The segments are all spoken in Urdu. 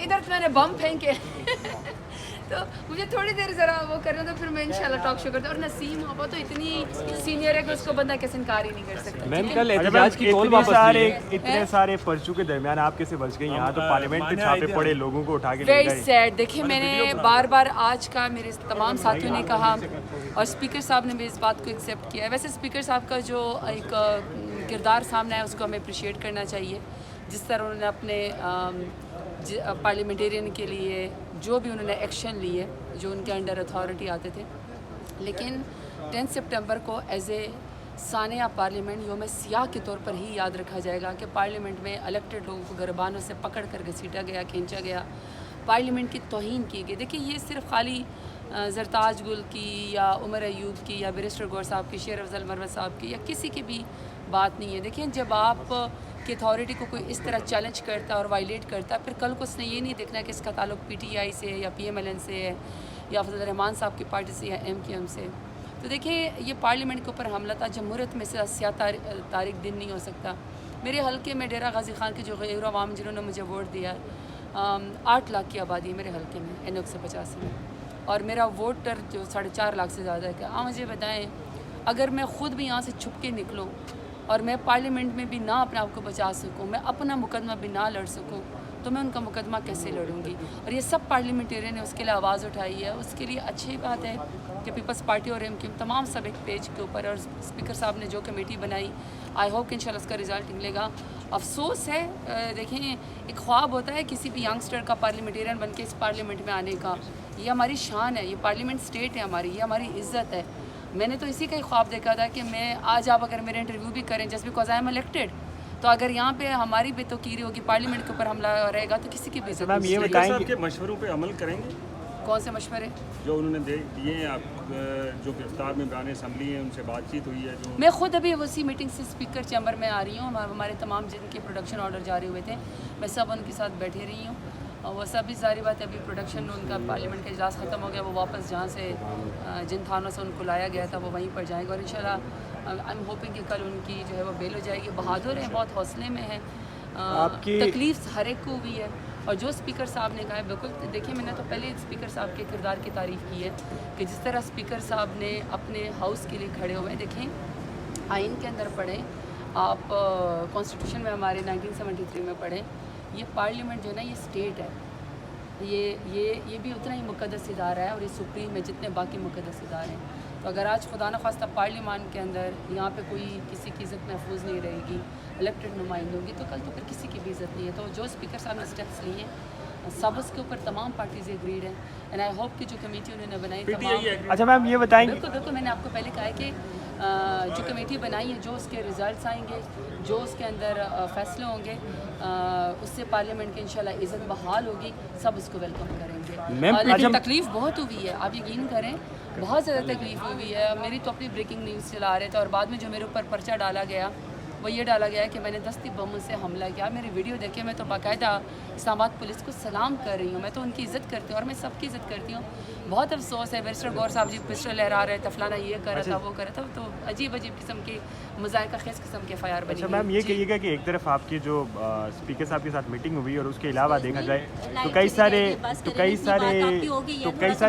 ادھر میں نے بم پھینکے تو مجھے تھوڑی دیر ذرا وہ کرنا تو پھر میں انشاءاللہ ٹاک شو کرتا ہوں. اور نسیم آپا تو اتنی سینئر ہے کہ اس کو بندہ کیسے انکار ہی نہیں کر سکتا. میم کل احتجاج کی کال واپس لی ہے. اتنے سارے پرچوں کے درمیان آپ کیسے بچ گئی؟ یہاں تو پارلیمنٹ پہ چھاپے پڑے، لوگوں کو اٹھا کے لے ویری گئے. سیڈ. دیکھیں میں نے بار بار آج کا میرے تمام ساتھیوں نے کہا اور اسپیکر صاحب نے بھی اس بات کو ایکسیپٹ کیا ہے. ویسے اسپیکر صاحب کا جو ایک کردار سامنے ہے اس کو ہمیں اپریشیٹ کرنا چاہیے. جس طرح انہوں نے اپنے پارلیمنٹیرین کے لیے جو بھی انہوں نے ایکشن لیے جو ان کے انڈر اتھارٹی آتے تھے. لیکن 10 سپٹمبر کو ایز اے سانحہ پارلیمنٹ یوم سیاہ کے طور پر ہی یاد رکھا جائے گا کہ پارلیمنٹ میں الیکٹڈ لوگوں کو گربانوں سے پکڑ کر گھسیٹا گیا، کھینچا گیا، پارلیمنٹ کی توہین کی گئی. دیکھیے یہ صرف خالی زرتاج گل کی یا عمر ایوب کی یا بیرسٹر گور صاحب کی، شیر افضل مروت صاحب کی یا کسی کی بھی بات نہیں ہے. دیکھیں جب آپ کی اتھارٹی کو کوئی اس طرح چیلنج کرتا ہے اور وائلیٹ کرتا ہے، پھر کل کو اس نے یہ نہیں دیکھنا کہ اس کا تعلق پی ٹی آئی سے یا پی ایم ایل این سے ہے یا فضل الرحمان صاحب کی پارٹی سے یا ایم کیو ایم سے. تو دیکھیں یہ پارلیمنٹ کے اوپر حملہ تھا. جمہوریت میں سے سیاہ تاریخ دن نہیں ہو سکتا. میرے حلقے میں ڈیرہ غازی خان کے جو غیر عوام جنہوں نے مجھے ووٹ دیا 8 لاکھ کی آبادی ہے میرے حلقے میں این 185 میں، اور میرا ووٹر جو 4.5 لاکھ سے زیادہ ہے. کہ آپ مجھے بتائیں اگر میں خود بھی یہاں سے چھپ کے نکلوں اور میں پارلیمنٹ میں بھی نہ اپنے آپ کو بچا سکوں، میں اپنا مقدمہ بھی نہ لڑ سکوں، تو میں ان کا مقدمہ کیسے لڑوں گی؟ اور یہ سب پارلیمنٹیرین نے اس کے لیے آواز اٹھائی ہے. اس کے لیے اچھی بات ہے کہ پیپلز پارٹی اور ایم کیو ایم تمام سب ایک پیج کے اوپر، اور اسپیکر صاحب نے جو کمیٹی بنائی آئی ہوپ کہ انشاءاللہ اس کا رزلٹ نکلے گا. افسوس ہے دیکھیں ایک خواب ہوتا ہے کسی بھی ینگسٹر کا پارلیمنٹیرین بن کے اس پارلیمنٹ میں آنے کا. یہ ہماری شان ہے، یہ پارلیمنٹ اسٹیٹ ہے ہماری، یہ ہماری عزت ہے. میں نے تو اسی کا ہی خواب دیکھا تھا کہ میں آج آپ اگر میرے انٹرویو بھی کریں just because I am elected, تو اگر یہاں پہ ہماری بے توقیری ہوگی، پارلیمنٹ کے اوپر حملہ رہے گا تو کسی کی بھی عزت میم یہ نہیں. بتائیں صاحب کے مشوروں پہ عمل کریں گے؟ کون سے مشورے جو انہوں نے دیے ہیں آپ جو گرفتار ممبران اسمبلی ہیں ان سے بات چیت ہوئی ہے؟ جو میں خود ابھی اسی میٹنگ سے اسپیکر چیمبر میں آ رہی ہوں. ہمارے تمام جن کے پروڈکشن آرڈر جاری ہوئے تھے میں سب ان کے ساتھ بیٹھے رہی ہوں. اور وہ سب بھی ظاہری بات ہے ابھی پروڈکشن ان کا پارلیمنٹ کا اجلاس ختم ہو گیا، وہ واپس جہاں سے جن تھانوں سے ان کو لایا گیا تھا وہ وہیں پر جائیں گے. اور انشاءاللہ آئی ایم ہوپنگ کہ کل ان کی جو ہے وہ بیل ہو جائے گی. بہادر ہیں، بہت حوصلے میں ہیں. تکلیف ہر ایک کو ہوئی ہے. اور جو اسپیکر صاحب نے کہا ہے بالکل. دیکھیں میں نے تو پہلے اسپیکر صاحب کے کردار کی تعریف کی ہے کہ جس طرح اسپیکر صاحب نے اپنے ہاؤس کے لیے کھڑے ہوئے. دیکھیں آئین کے اندر پڑھیں آپ، کانسٹیٹیوشن میں ہمارے 1973 میں پڑھیں، یہ پارلیمنٹ جو ہے نا یہ اسٹیٹ ہے، یہ بھی اتنا ہی مقدس ادارہ ہے اور یہ سپریم ہے جتنے باقی مقدس ادارے ہیں. تو اگر آج خدا نخواستہ پارلیمان کے اندر یہاں پہ کوئی کسی کی عزت محفوظ نہیں رہے گی، الیکٹڈ نمائندوں کی، تو کل تو پھر کسی کی بھی عزت نہیں ہے. تو جو اسپیکر صاحب نے اسٹیپس لیے ہیں سب اس کے اوپر تمام پارٹیز اگریڈ ہیں. اینڈ آئی ہوپ کہ جو کمیٹی انہوں نے بنائی تمام. اچھا میم یہ بتائیں گے، بالکل میں نے آپ کو پہلے کہا ہے کہ جو کمیٹی بنائی ہے جو اس کے ریزلٹس آئیں گے، جو اس کے اندر فیصلے ہوں گے، اس سے پارلیمنٹ کی انشاءاللہ عزت بحال ہوگی. سب اس کو ویلکم کریں گے. لیکن تکلیف بہت ہوئی ہے، آپ یقین کریں بہت زیادہ تکلیف ہوئی ہے. میری تو اپنی بریکنگ نیوز چلا رہے تھے اور بعد میں جو میرے اوپر پرچہ ڈالا گیا وہ یہ ڈالا گیا ہے کہ میں نے دستی بم سے حملہ کیا. میری ویڈیو دیکھیں میں تو باقاعدہ اسلام آباد پولیس کو سلام کر رہی ہوں. میں تو ان کی عزت کرتی ہوں اور میں سب کی عزت کرتی ہوں. بہت افسوس ہے بیرسٹر گور صاحب جی پسٹل لہرا رہے تھے، فلانا یہ کر رہا تھا وہ کر رہا تھا، تو عجیب قسم کے مذائقہ خیز قسم کے فیار بنی. اچھا میم یہ کہیے گا کہ ایک طرف آپ کی جو اسپیکر صاحب کے ساتھ میٹنگ ہوئی اور اس کے علاوہ دیکھا جائے تو کئی سارے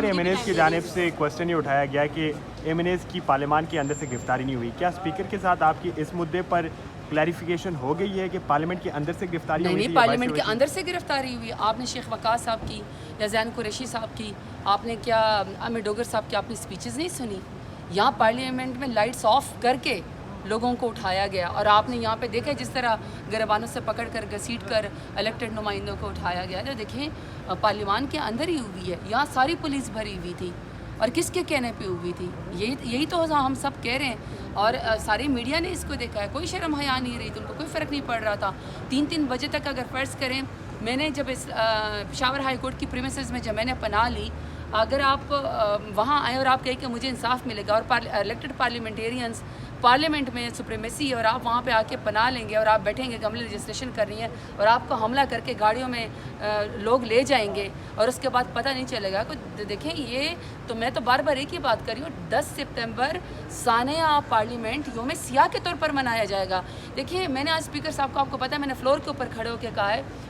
ایم این ایز کی جانب سے کوشچن یہ اٹھایا گیا کہ ایم این ایز کی پارلیمان کے اندر سے گرفتاری نہیں ہوئی. کیا اسپیکر کے ساتھ آپ کی اس مدعے پر کلیریفیکیشن ہو گئی ہے کہ پارلیمنٹ کے اندر سے گرفتاری ہوئی؟ نہیں، پارلیمنٹ کے اندر سے گرفتاری ہوئی. آپ نے شیخ وقاص صاحب کی یا زین قریشی صاحب کی، آپ نے کیا امیر ڈوگر صاحب کی آپ نے اسپیچز نہیں سنی؟ یہاں پارلیمنٹ میں لائٹس آف کر کے لوگوں کو اٹھایا گیا اور آپ نے یہاں پہ دیکھا جس طرح گربانوں سے پکڑ کر گھسیٹ کر الیکٹڈ نمائندوں کو اٹھایا گیا. تو دیکھیں پارلیمان کے اندر ہی ہوئی ہے، یہاں ساری پولیس بھری ہوئی تھی اور کس کے کہنے پہ ہوئی تھی؟ یہی تو ہم سب کہہ رہے ہیں. اور ساری میڈیا نے اس کو دیکھا ہے، کوئی شرم حیا نہیں رہی تھی، ان کو کوئی فرق نہیں پڑ رہا تھا. 3 بجے تک اگر فرض کریں میں نے جب اس پشاور ہائی کورٹ کی پریمیسز میں جب میں نے پناہ لی، اگر آپ وہاں آئیں اور آپ کہیں کہ مجھے انصاف ملے گا اور الیکٹڈ پارلیمنٹیرینز پارلیمنٹ میں سپریمیسی ہے اور آپ وہاں پہ آ کے پناہ لیں گے اور آپ بیٹھیں گے کہ ہم نے رجسٹریشن کرنی ہے اور آپ کو حملہ کر کے گاڑیوں میں لوگ لے جائیں گے اور اس کے بعد پتہ نہیں چلے گا. دیکھیں یہ تو میں تو بار بار ایک ہی بات کر رہی ہوں، 10 سپتمبر سانحہ پارلیمنٹ یوم سیاہ کے طور پر منایا جائے گا. دیکھیں میں نے آج اسپیکر صاحب کو، آپ کو پتہ ہے میں نے فلور کے اوپر کھڑے ہو کے کہا ہے